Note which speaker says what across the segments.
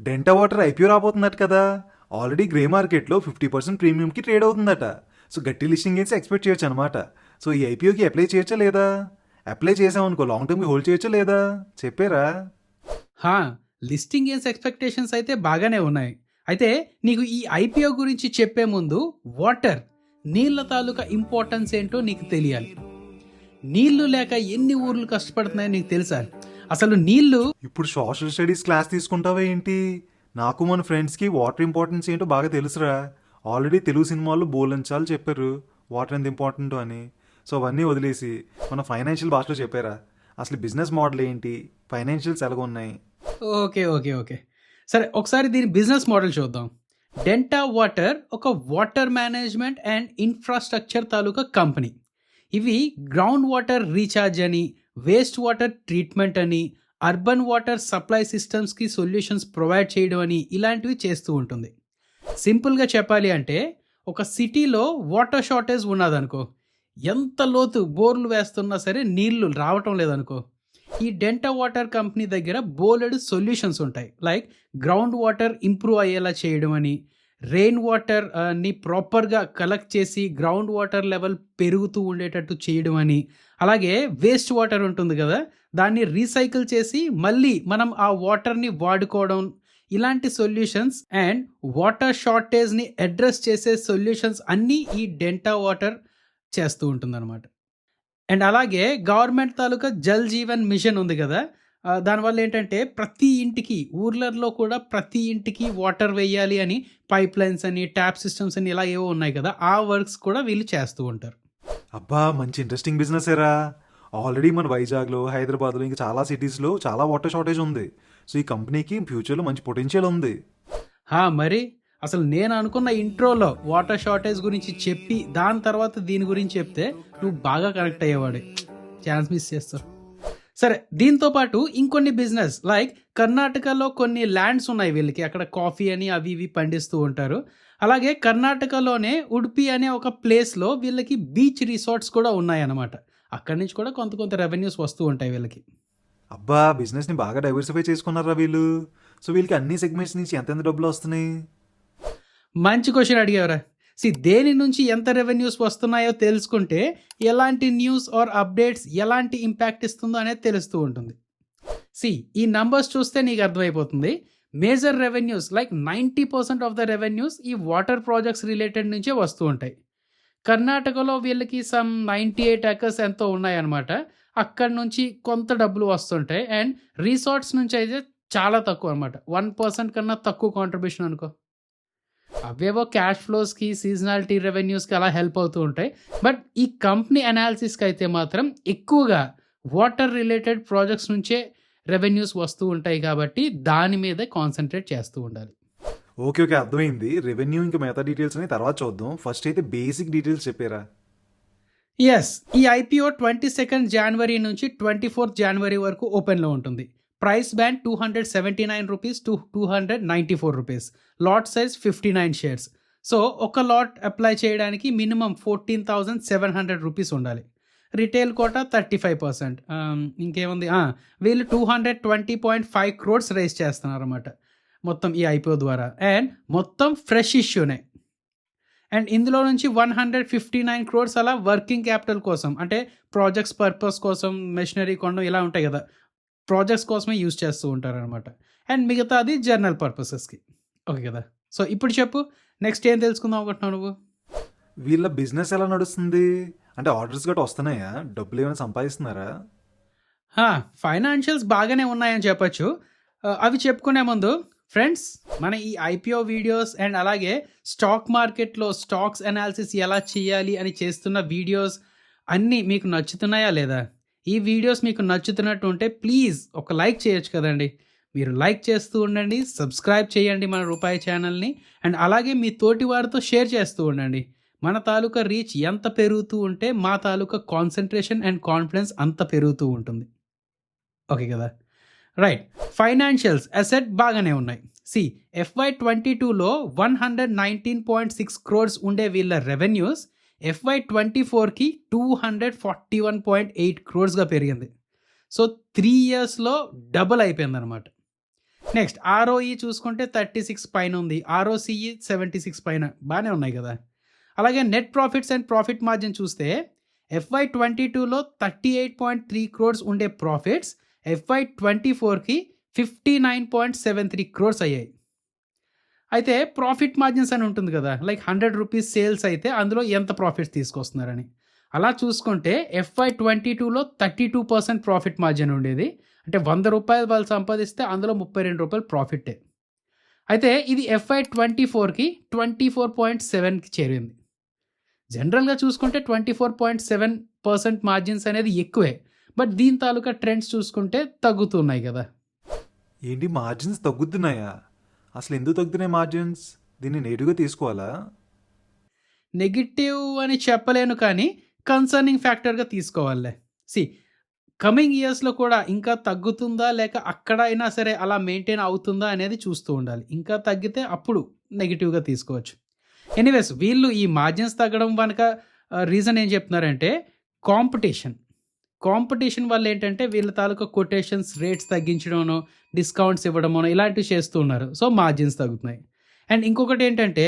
Speaker 1: డెంటా Water IPO రాబోతుందట కదా. Already grey మార్కెట్లో 50% ప్రీమియంకి trade అవుతుందట. So గట్టి లిస్టింగ్ వేసి ఎక్స్పెక్ట్ చేయొచ్చు అనమాట. సో ఈ ఐపీఓకి అప్లై చేయొచ్చా లేదా? అప్లై చేసామనుకో లాంగ్ టర్మ్కి హోల్డ్ చేయొచ్చా లేదా చెప్పారా?
Speaker 2: హా, లిస్టింగ్ గెయిన్స్ ఎక్స్పెక్టేషన్స్ అయితే బాగానే ఉన్నాయి. అయితే నీకు ఈ ఐపీఓ గురించి చెప్పే ముందు వాటర్, నీళ్ళ తాలూకా ఇంపార్టెన్స్ ఏంటో నీకు తెలియాలి. నీళ్లు లేక ఎన్ని ఊర్లు కష్టపడుతున్నాయో నీకు తెలుసా? అసలు నీళ్లు
Speaker 1: ఇప్పుడు సోషల్ స్టడీస్ క్లాస్ తీసుకుంటావా ఏంటి? నాకు మన ఫ్రెండ్స్కి వాటర్ ఇంపార్టెన్స్ ఏంటో బాగా తెలుసురా. ఆల్రెడీ తెలుగు సినిమాల్లో బోలంచాలు చెప్పారు వాటర్ ఎంత ఇంపార్టెంట్ అని. సో అవన్నీ వదిలేసి మన ఫైనాన్షియల్ భాషలో చెప్పారా అసలు బిజినెస్ మోడల్ ఏంటి, ఫైనాన్షియల్స్ ఎలాగ ఉన్నాయి?
Speaker 2: ఓకే ఓకే ఓకే సరే, ఒకసారి దీని బిజినెస్ మోడల్ చూద్దాం. డెంటా వాటర్ ఒక వాటర్ మేనేజ్మెంట్ అండ్ ఇన్ఫ్రాస్ట్రక్చర్ తాలూకా కంపెనీ. ఇవి గ్రౌండ్ వాటర్ రీఛార్జ్ అని, వేస్ట్ వాటర్ ట్రీట్మెంట్ అని, అర్బన్ వాటర్ సప్లై సిస్టమ్స్కి సొల్యూషన్స్ ప్రొవైడ్ చేయడం అని ఇలాంటివి చేస్తూ ఉంటుంది. సింపుల్గా చెప్పాలి అంటే ఒక సిటీలో వాటర్ షార్టేజ్ ఉన్నదనుకో, ఎంత లోతు బోర్లు వేస్తున్నా సరే నీళ్లు రావటం లేదనుకో, ఈ డెంటా వాటర్ కంపెనీ దగ్గర బోలెడు సొల్యూషన్స్ ఉంటాయి. లైక్ గ్రౌండ్ వాటర్ ఇంప్రూవ్ అయ్యేలా చేయడం అని, రెయిన్ వాటర్ ని ప్రాపర్గా కలెక్ట్ చేసి గ్రౌండ్ వాటర్ లెవెల్ పెరుగుతూ ఉండేటట్టు చేయడం అని, అలాగే వేస్ట్ వాటర్ ఉంటుంది కదా, దాన్ని రీసైకిల్ చేసి మళ్ళీ మనం ఆ వాటర్ని వాడుకోవడం, ఇలాంటి సొల్యూషన్స్ అండ్ వాటర్ షార్టేజ్ని అడ్రస్ చేసే సొల్యూషన్స్ అన్నీ ఈ డెంటా వాటర్ చేస్తూ ఉంటుందన్నమాట. అండ్ అలాగే గవర్నమెంట్ తాలూకా జల్ జీవన్ మిషన్ ఉంది కదా, దానివల్ల ఏంటంటే ప్రతి ఇంటికి, ఊర్లలో కూడా ప్రతి ఇంటికి వాటర్ వేయాలి అని పైప్ లైన్స్ అని, ట్యాప్ సిస్టమ్స్ అని ఇలా ఏవో ఉన్నాయి కదా, ఆ వర్క్స్ కూడా వీళ్ళు చేస్తూ ఉంటారు.
Speaker 1: అబ్బా మంచి ఇంట్రెస్టింగ్ బిజినెస్ ఏరా. ఆల్రెడీ మన వైజాగ్లో, హైదరాబాద్లో ఇంకా చాలా సిటీస్లో చాలా వాటర్ షార్టేజ్ ఉంది. సో ఈ కంపెనీకి ఫ్యూచర్లో మంచి పొటెన్షియల్ ఉంది.
Speaker 2: మరి అసలు నేను అనుకున్న ఇంట్రోలో వాటర్ షార్టేజ్ గురించి చెప్పి దాని తర్వాత దీని గురించి చెప్తే నువ్వు బాగా కనెక్ట్ అయ్యేవాడు. ఛాన్స్ మిస్ చేస్తావు. సరే, దీంతో పాటు ఇంకొన్ని బిజినెస్ లైక్ కర్ణాటకలో కొన్ని ల్యాండ్స్ ఉన్నాయి వీళ్ళకి, అక్కడ కాఫీ అని అవి ఇవి పండిస్తూ ఉంటారు. అలాగే కర్ణాటకలోనే ఉడుపి అనే ఒక ప్లేస్లో వీళ్ళకి బీచ్ రిసార్ట్స్ కూడా ఉన్నాయన్నమాట. అక్కడి నుంచి కూడా కొంత కొంత రెవెన్యూస్ వస్తూ ఉంటాయి వీళ్ళకి.
Speaker 1: అబ్బా బిజినెస్ని బాగా డైవర్సిఫై చేసుకున్నారా వీళ్ళు. సో వీళ్ళకి అన్ని సెగ్మెంట్స్ నుంచి ఎంతెంత డబ్బులు వస్తున్నాయి?
Speaker 2: మంచి క్వశ్చన్ అడిగావరా. దేని నుంచి ఎంత రెవెన్యూస్ వస్తున్నాయో తెలుసుకుంటే ఎలాంటి న్యూస్ ఆర్ అప్డేట్స్ ఎలాంటి ఇంపాక్ట్ ఇస్తుందో అనేది తెలుస్తూ ఉంటుంది. ఈ నంబర్స్ చూస్తే నీకు అర్థమైపోతుంది. Major revenues like 90% of the revenues ఈ వాటర్ ప్రాజెక్ట్స్ రిలేటెడ్ నుంచే వస్తూ ఉంటాయి. కర్ణాటకలో వీళ్ళకి సమ్ 98 acres ఎంతో ఉన్నాయన్నమాట. అక్కడ నుంచి కొంత డబ్బులు వస్తుంటాయి. అండ్ రిసార్ట్స్ నుంచి అయితే చాలా తక్కువ అనమాట, 1% కన్నా తక్కువ కాంట్రిబ్యూషన్ అనుకో. అవేవో క్యాష్ ఫ్లోస్కి, సీజనాలిటీ రెవెన్యూస్కి అలా హెల్ప్ అవుతూ ఉంటాయి. బట్ ఈ కంపెనీ అనాలిసిస్కి అయితే మాత్రం ఎక్కువగా వాటర్ రిలేటెడ్ ప్రాజెక్ట్స్ నుంచే రెవెన్యూస్ వస్తూ ఉంటాయి కాబట్టి దాని మీదే కాన్సన్ట్రేట్ చేస్తూ ఉండాలి.
Speaker 1: ఓకే ఓకే అర్థమైంది. రెవెన్యూ ఇంకా మిగతా డీటెయిల్స్ అని తర్వాత చూద్దాం. ఫస్ట్ అయితే బేసిక్ డీటెయిల్స్ చెప్పారా?
Speaker 2: ఈ ఐపీఓ 22 జనవరి నుంచి 24 జనవరి వరకు ఓపెన్లో ఉంటుంది. Price band 279 rupees to 294 rupees. Lot size 59 shares. So ఒక లాట్ అప్లై చేయడానికి మినిమం 14,700 రూపీస్ ఉండాలి. Retail quota 35%. ఇంకేముంది, వీళ్ళు 220.5 crores రైజ్ చేస్తున్నారు అన్నమాట మొత్తం ఈ ఐపీఓ ద్వారా. అండ్ మొత్తం ఫ్రెష్ ఇష్యూనే. అండ్ ఇందులో నుంచి 159 crores అలా వర్కింగ్ క్యాపిటల్ కోసం, అంటే ప్రాజెక్ట్స్ పర్పస్ కోసం, మెషినరీ కొనడం ఇలా ఉంటాయి కదా, ప్రాజెక్ట్స్ కోసమే యూజ్ చేస్తూ ఉంటారనమాట. అండ్ మిగతాది జర్నల్ పర్పసెస్కి. ఓకే కదా. సో ఇప్పుడు చెప్పు, నెక్స్ట్ ఏం తెలుసుకుందాం అనుకుంటున్నావు నువ్వు?
Speaker 1: వీళ్ళ బిజినెస్ ఎలా నడుస్తుంది? అంటే ఆర్డర్స్ గట్రా వస్తున్నాయా? డబ్బులు ఏమైనా సంపాదిస్తున్నారా?
Speaker 2: ఫైనాన్షియల్స్ బాగానే ఉన్నాయని చెప్పొచ్చు. అవి చెప్పుకునే ముందు ఫ్రెండ్స్, మన ఈ ఐపీఓ వీడియోస్ అండ్ అలాగే స్టాక్ మార్కెట్లో స్టాక్స్ అనాలిసిస్ ఎలా చేయాలి అని చేస్తున్న వీడియోస్ అన్నీ మీకు నచ్చుతున్నాయా లేదా? ఈ వీడియోస్ మీకు నచ్చుతున్నట్టు ఉంటే ప్లీజ్ ఒక లైక్ చేయొచ్చు కదండి. మీరు లైక్ చేస్తూ ఉండండి, సబ్స్క్రైబ్ చేయండి మన రూపాయి ఛానల్ని. అండ్ అలాగే మీ తోటి వారితో షేర్ చేస్తూ ఉండండి. మన తాలూకా రీచ్ ఎంత పెరుగుతూ ఉంటే మా తాలూకా కాన్సన్ట్రేషన్ అండ్ కాన్ఫిడెన్స్ అంత పెరుగుతూ ఉంటుంది. ఓకే కదా. రైట్, ఫైనాన్షియల్స్ అసెట్ బాగానే ఉన్నాయి. FY22లో 119.6 crores ఉండే వీళ్ళ రెవెన్యూస్ FY24కి 241.8 crores పెరిగింది. సో 3 yearsలో డబుల్ అయిపోయింది అనమాట. నెక్స్ట్ ఆర్ఓఈ చూసుకుంటే 36 పైన ఉంది. ఆర్ఓసిఈ 76 పైన బాగానే ఉన్నాయి కదా. అలాగే net profits and profit margin చూస్తే FY22లో 38.3 క్రోర్స్ ఉండే ప్రాఫిట్స్ FY24కి 59.73 క్రోర్స్ అయ్యాయి. అయితే ప్రాఫిట్ మార్జిన్స్ అని ఉంటుంది కదా, లైక్ 100 రూపీస్ సేల్స్ అయితే అందులో ఎంత ప్రాఫిట్స్ తీసుకొస్తున్నారని. అలా చూసుకుంటే FY22లో 32% ప్రాఫిట్ మార్జిన్ ఉండేది. అంటే 100 రూపాయలు వాళ్ళు సంపాదిస్తే అందులో 32 రూపాయలు ప్రాఫిటే. అయితే ఇది FY24కి 24.7కి చేరింది. జనరల్గా చూసుకుంటే 24.7% మార్జిన్స్ అనేది ఎక్కువే. బట్ దీని తాలూకా ట్రెండ్స్ చూసుకుంటే తగ్గుతున్నాయి కదా.
Speaker 1: ఏంటి మార్జిన్స్ తగ్గుతున్నాయా? అసలు ఎందుకు తగ్గుతున్నాయి మార్జిన్స్? దీన్ని నేరుగా తీసుకోవాలా?
Speaker 2: నెగిటివ్ అని చెప్పలేను కానీ కన్సర్నింగ్ ఫ్యాక్టర్గా తీసుకోవాలే. సి కమింగ్ ఇయర్స్లో కూడా ఇంకా తగ్గుతుందా లేక అక్కడ అయినా సరే అలా మెయింటైన్ అవుతుందా అనేది చూస్తూ ఉండాలి. ఇంకా తగ్గితే అప్పుడు నెగిటివ్గా తీసుకోవచ్చు. ఎనీవేస్ వీళ్ళు ఈ మార్జిన్స్ తగ్గడం వెనక రీజన్ ఏం చెప్తున్నారంటే కాంపిటీషన్ వల్ల ఏంటంటే వీళ్ళ తాలూకా కొటేషన్స్ రేట్స్ తగ్గించడమనో డిస్కౌంట్స్ ఇవ్వడమనో ఇలాంటివి చేస్తూ ఉన్నారు. సో మార్జిన్స్ తగ్గుతున్నాయి. అండ్ ఇంకొకటి ఏంటంటే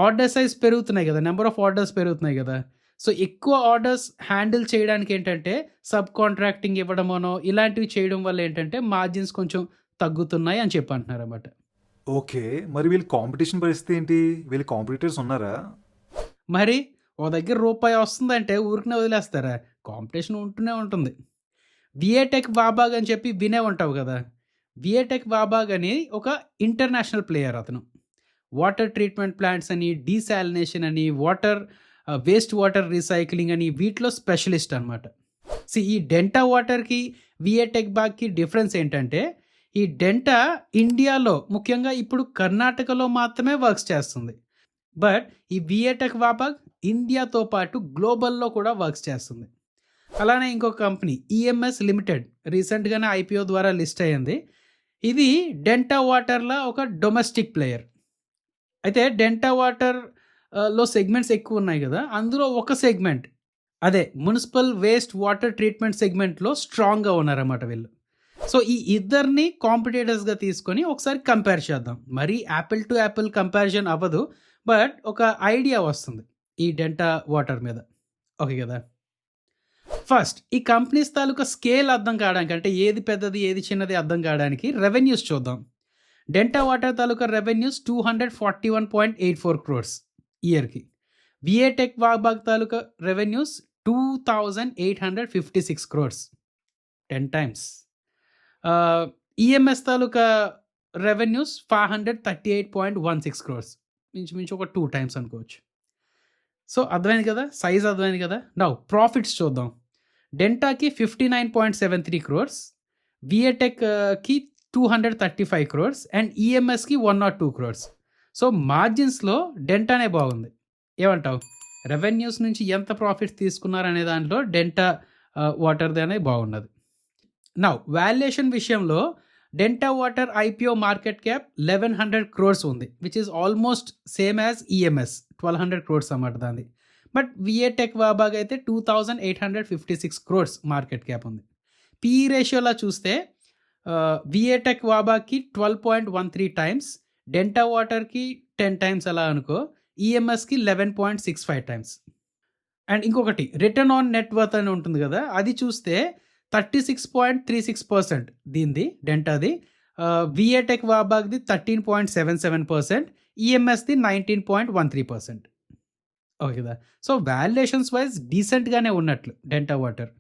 Speaker 2: ఆర్డర్ సైజ్ పెరుగుతున్నాయి కదా, నెంబర్ ఆఫ్ ఆర్డర్స్ పెరుగుతున్నాయి కదా. సో ఎక్కువ ఆర్డర్స్ హ్యాండిల్ చేయడానికి ఏంటంటే సబ్ కాంట్రాక్టింగ్ ఇవ్వడమనో ఇలాంటివి చేయడం వల్ల ఏంటంటే మార్జిన్స్ కొంచెం తగ్గుతున్నాయి అని చెప్పి అంటున్నారు అన్నమాట.
Speaker 1: ఓకే, మరి వీళ్ళ కాంపిటీషన్ పరిస్థితి ఏంటి? వీళ్ళ కాంపిటీటర్స్ ఉన్నారా?
Speaker 2: మరి ఓ దగ్గర రూపాయి వస్తుందంటే ఊరికనే వదిలేస్తారా? కాంపిటీషన్ ఉంటూనే ఉంటుంది. విఏటెక్ వాబాగ్ అని చెప్పి వినే ఉంటావు కదా. విఏటెక్ వాబాగ్ అని ఒక ఇంటర్నేషనల్ ప్లేయర్ అతను. వాటర్ ట్రీట్మెంట్ ప్లాంట్స్ అని, డీసాలినేషన్ అని, వేస్ట్ వాటర్ రీసైక్లింగ్ అని వీటిలో స్పెషలిస్ట్ అనమాట. ఈ డెంటా వాటర్కి విఏటెక్ బాగ్కి డిఫరెన్స్ ఏంటంటే ఈ డెంటా ఇండియాలో ముఖ్యంగా ఇప్పుడు కర్ణాటకలో మాత్రమే వర్క్స్ చేస్తుంది. బట్ ఈ విఏటెక్ వాబాగ్ ఇండియాతో పాటు గ్లోబల్లో కూడా వర్క్స్ చేస్తుంది. అలానే ఇంకొక కంపెనీ ఈఎంఎస్ లిమిటెడ్ రీసెంట్గానే ఐపీఓ ద్వారా లిస్ట్ అయ్యింది. ఇది డెంటా వాటర్లో ఒక డొమెస్టిక్ ప్లేయర్. అయితే డెంటా వాటర్ లో సెగ్మెంట్స్ ఎక్కువ ఉన్నాయి కదా, అందులో ఒక సెగ్మెంట్ అదే మున్సిపల్ వేస్ట్ వాటర్ ట్రీట్మెంట్ సెగ్మెంట్లో స్ట్రాంగ్గా ఉన్నారన్నమాట వీళ్ళు. సో ఈ ఇద్దరిని కాంపిటేటర్స్గా తీసుకొని ఒకసారి కంపేర్ చేద్దాం. మరీ యాపిల్ టు యాపిల్ కంపారిజన్ అవ్వదు, బట్ ఒక ఐడియా వస్తుంది ఈ డెంటా వాటర్ మీద. ఓకే కదా. ఫస్ట్ ఈ కంపెనీస్ తాలూకా స్కేల్ అర్థం కావడానికి, అంటే ఏది పెద్దది ఏది చిన్నది అర్థం కావడానికి రెవెన్యూస్ చూద్దాం. డెంటా వాటర్ తాలూకా రెవెన్యూస్ 241.84 క్రోర్స్ ఇయర్కి. విఏటెక్ వాబాగ్ తాలూకా రెవెన్యూస్ 2856 క్రోర్స్, 10 టైమ్స్. ఈఎంఎస్ తాలూకా రెవెన్యూస్ 538.16 క్రోర్స్, మించుమించు ఒక 2 టైమ్స్ అనుకోవచ్చు. సో అర్థమైంది కదా, సైజ్ అర్థమైంది కదా. నౌ ప్రాఫిట్స్ చూద్దాం. డెంటాకి 59.73 క్రోర్స్, విఏటెక్కి 235 క్రోర్స్ అండ్ ఈఎంఎస్కి 102 క్రోర్స్. సో మార్జిన్స్లో డెంటానే బాగుంది. ఏమంటావు? రెవెన్యూస్ నుంచి ఎంత ప్రాఫిట్స్ తీసుకున్నారనే దాంట్లో డెంటా వాటర్ది అనేది బాగున్నది. నౌ వాల్యుయేషన్ విషయంలో Denta Water IPO market cap 1100 crores ఉంది, which is almost same as EMS 1200 crores అన్నమాట దాన్ని. బట్ విఏటెక్ వాబాగ్ అయితే 2856 క్రోర్స్ మార్కెట్ క్యాప్ ఉంది. పిఈ రేషియోలా చూస్తే విఏటెక్ వాబాగ్కి 12.13 టైమ్స్, డెంటా వాటర్కి 10 టైమ్స్ అలా అనుకో, ఈఎంఎస్కి 11.65 టైమ్స్. అండ్ ఇంకొకటి రిటర్న్ ఆన్ నెట్ వర్త్ అని ఉంటుంది కదా, అది చూస్తే 36.36% దీనిది డెంటాది, విఏటెక్ వాబాగ్ది 13.77%, ఈఎంఎస్ది 19.13%. ఓకే కదా. సో వాల్యుయేషన్స్ వైజ్ డీసెంట్గానే ఉన్నట్లు డెంటా వాటర్.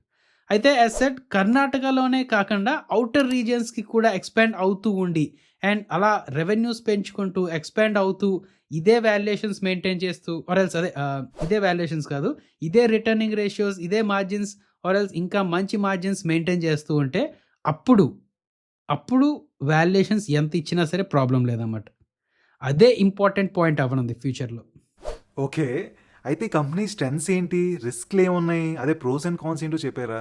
Speaker 2: అయితే అసెట్ కర్ణాటకలోనే కాకుండా అవుటర్ రీజియన్స్కి కూడా ఎక్స్పాండ్ అవుతూ ఉండి అండ్ అలా రెవెన్యూస్ పెంచుకుంటూ ఎక్స్పాండ్ అవుతూ ఇదే వాల్యుయేషన్స్ మెయింటైన్ చేస్తూ ఆర్ఎల్స్ ఇదే వాల్యుయేషన్స్ కాదు, ఇదే రిటర్నింగ్ రేషియోస్, ఇదే మార్జిన్స్ ఆర్ఎల్స్ ఇంకా మంచి మార్జిన్స్ మెయింటైన్ చేస్తూ ఉంటే అప్పుడు వాల్యుయేషన్స్ ఎంత ఇచ్చినా సరే ప్రాబ్లం లేదన్నమాట. అదే ఇంపార్టెంట్ పాయింట్ అవ్వనుంది ఫ్యూచర్లో.
Speaker 1: ఓకే, అయితే ఈ కంపెనీ స్ట్రెంగ్స్ ఏంటి, రిస్క్లు ఏమున్నాయి, అదే ప్రోస్ అండ్ కాన్స్ ఏంటో చెప్పారా?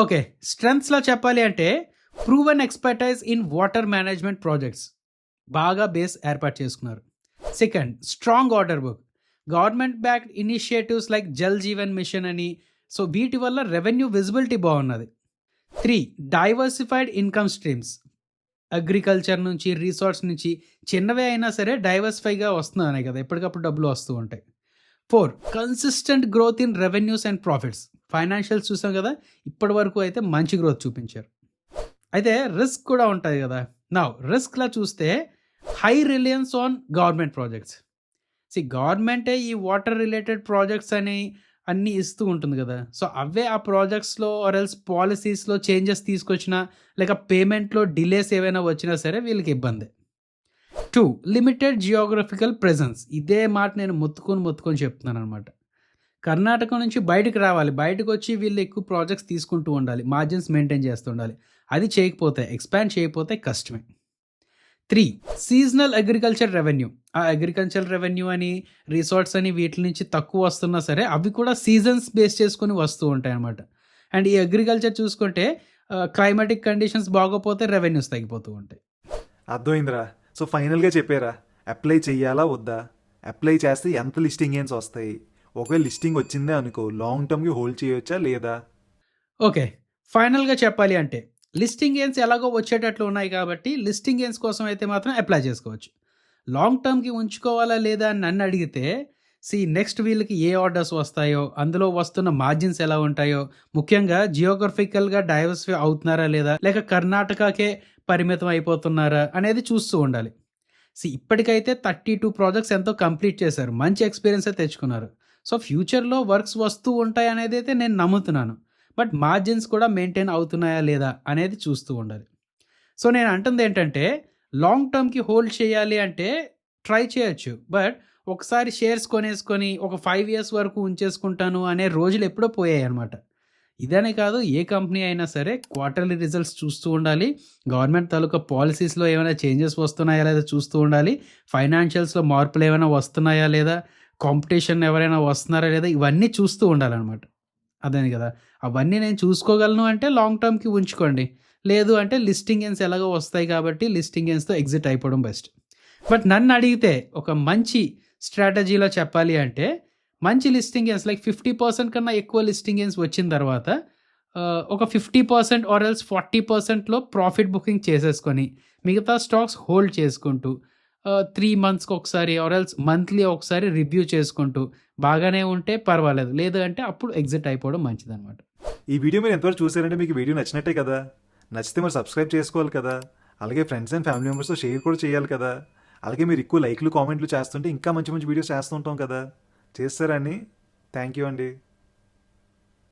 Speaker 2: ఓకే, స్ట్రెంగ్స్లో చెప్పాలి అంటే proven expertise in water management projects, బాగా బేస్ ఏర్పాటు చేసుకున్నారు. Second, strong order book, government backed initiatives like Jal Jeevan mission అని, సో వీటి వల్ల రెవెన్యూ విజిబిలిటీ బాగున్నది. 3, డైవర్సిఫైడ్ ఇన్కమ్ స్ట్రీమ్స్, అగ్రికల్చర్ నుంచి, రిసార్ట్స్ నుంచి చిన్నవే అయినా సరే డైవర్సిఫైగా వస్తున్నాయి కదా! ఎప్పటికప్పుడు డబ్బులు వస్తూ ఉంటాయి. 4 consistent growth in revenues and profits. Financials చూసాం కదా! ఇప్పటి వరకు అయితే మంచి గ్రోత్ చూపించారు. అయితే రిస్క్ కూడా ఉంటది కదా! నౌ రిస్క్‌లా చూస్తే high Reliance on government projects. గవర్నమెంటే ఈ వాటర్ రిలేటెడ్ ప్రాజెక్ట్స్ అని అన్నీ ఇస్తూ ఉంటుంది కదా! సో, అవే ఆ ప్రాజెక్ట్స్‌లో ఆర్ ఎల్స్ పాలిసీస్‌లో చేంజెస్ తీసుకొచ్చినా, లేక పేమెంట్‌లో డిలేస్ ఏవైనా వచ్చినా సరే వీళ్ళకి ఇబ్బందే. 2 లిమిటెడ్ జియోగ్రఫికల్ ప్రెజెన్స్. ఇదే మాట నేను మొత్తుకొని చెప్తున్నాననమాట. కర్ణాటక నుంచి బయటికి రావాలి. బయటకొచ్చి వీళ్ళు ఎక్కువ ప్రాజెక్ట్స్ తీసుకుంటూ ఉండాలి. మార్జిన్స్ మెయింటైన్ చేస్తూ ఉండాలి. అది చేయకపోతే, ఎక్స్‌పాండ్ చేయకపోతే కష్టమే. 3 సీజనల్ అగ్రికల్చర్ రెవెన్యూ. ఆ అగ్రికల్చర్ రెవెన్యూ అని, రిసార్ట్స్ అని వీటి నుంచి తక్కువ వస్తున్నా సరే అవి కూడా సీజన్స్ బేస్ చేసుకొని వస్తూ ఉంటాయన్నమాట. అండ్ ఈ అగ్రికల్చర్ చూసుకుంటే క్లైమాటిక్ కండిషన్స్ బాగోపోతే రెవెన్యూస్ తగ్గిపోతూ ఉంటాయి.
Speaker 1: అర్థమైందిరా. సో ఫైనల్గా చెప్పారా, అప్లై చెయ్యాలా వద్దా? అప్లై చేస్తే ఎంత లిస్టింగ్ గెయిన్స్ వస్తాయి? ఒకవేళ లిస్టింగ్ వచ్చిందే అనుకో, లాంగ్ టర్మ్కి హోల్డ్ చేయొచ్చా లేదా?
Speaker 2: ఓకే. ఫైనల్‌గా చెప్పాలి అంటే లిస్టింగ్ గెయిన్స్ ఎలాగో వచ్చేటట్లు ఉన్నాయి కాబట్టి లిస్టింగ్ గెయిన్స్ కోసం అయితే మాత్రం అప్లై చేసుకోవచ్చు. లాంగ్ టర్మ్‌కి ఉంచుకోవాలా లేదా అని నన్ను అడిగితే నెక్స్ట్ వీళ్ళకి ఏ ఆర్డర్స్ వస్తాయో, అందులో వస్తున్న మార్జిన్స్ ఎలా ఉంటాయో, ముఖ్యంగా జియోగ్రఫికల్‌గా డైవర్సిఫై అవుతున్నారా లేదా, లేక కర్ణాటకకే పరిమితం అయిపోతున్నారా అనేది చూస్తూ ఉండాలి. ఇప్పటికైతే 32 ప్రాజెక్ట్స్ ఎంతో కంప్లీట్ చేశారు. మంచి ఎక్స్‌పీరియన్సే తెచ్చుకున్నారు. సో, ఫ్యూచర్‌లో వర్క్స్ వస్తూ ఉంటాయనేదైతే నేను నమ్ముతున్నాను. బట్ మార్జిన్స్ కూడా మెయింటైన్ అవుతున్నాయా లేదా అనేది చూస్తూ ఉండాలి. సో, నేను అంటుందేంటంటే లాంగ్ టర్మ్‌కి హోల్డ్ చేయాలి అంటే ట్రై చేయొచ్చు. బట్ ఒకసారి షేర్స్ కొనేసుకొని ఒక 5 ఇయర్స్ వరకు ఉంచేసుకుంటాను అనే రోజులు ఎప్పుడో పోయాయన్నమాట. ఇదనే కాదు, ఏ కంపెనీ అయినా సరే క్వార్టర్లీ రిజల్ట్స్ చూస్తూ ఉండాలి. గవర్నమెంట్ తాలూకా పాలిసీస్‌లో ఏమైనా చేంజెస్ వస్తున్నాయా లేదా చూస్తూ ఉండాలి. ఫైనాన్షియల్స్‌లో మార్పులు ఏమైనా వస్తున్నాయా లేదా, కాంపిటీషన్ ఎవరైనా వస్తున్నారా లేదా, ఇవన్నీ చూస్తూ ఉండాలన్నమాట. అదే కదా! అవన్నీ నేను చూసుకోగలను అంటే లాంగ్ టర్మ్‌కి ఉంచుకోండి. లేదు అంటే లిస్టింగ్ గెయిన్స్ ఎలాగో వస్తాయి కాబట్టి లిస్టింగ్ గెయిన్స్‌తో ఎగ్జిట్ అయిపోవడం బెస్ట్. బట్ నన్ను అడిగితే ఒక మంచి స్ట్రాటజీలో చెప్పాలి అంటే మంచి లిస్టింగ్ గెయిన్స్ లైక్ 50% కన్నా ఎక్కువ లిస్టింగ్ గెయిన్స్ వచ్చిన తర్వాత ఒక 50% ఆర్ ఎల్స్ 40%లో ప్రాఫిట్ బుకింగ్ చేసేసుకొని మిగతా స్టాక్స్ హోల్డ్ చేసుకుంటూ 3 మంత్స్‌కి ఒకసారి ఆర్ ఎల్స్ మంత్లీ ఒకసారి రివ్యూ చేసుకుంటూ బాగానే ఉంటే పర్వాలేదు. లేదు అంటే అప్పుడు ఎగ్జిట్ అయిపోవడం మంచిదనమాట.
Speaker 1: ఈ వీడియో మీరు ఎంతవరకు చూసారంటే మీకు వీడియో నచ్చినట్టే కదా. నచ్చితే మరి సబ్స్క్రైబ్ చేసుకోవాలి కదా. అలాగే ఫ్రెండ్స్ అండ్ ఫ్యామిలీ మెంబర్స్తో షేర్ కూడా చేయాలి కదా. అలాగే మీరు ఎక్కువ లైక్లు కామెంట్లు చేస్తుంటే ఇంకా మంచి మంచి వీడియోస్ చేస్తూ ఉంటాం కదా. చేస్తారని థ్యాంక్ యూ అండి.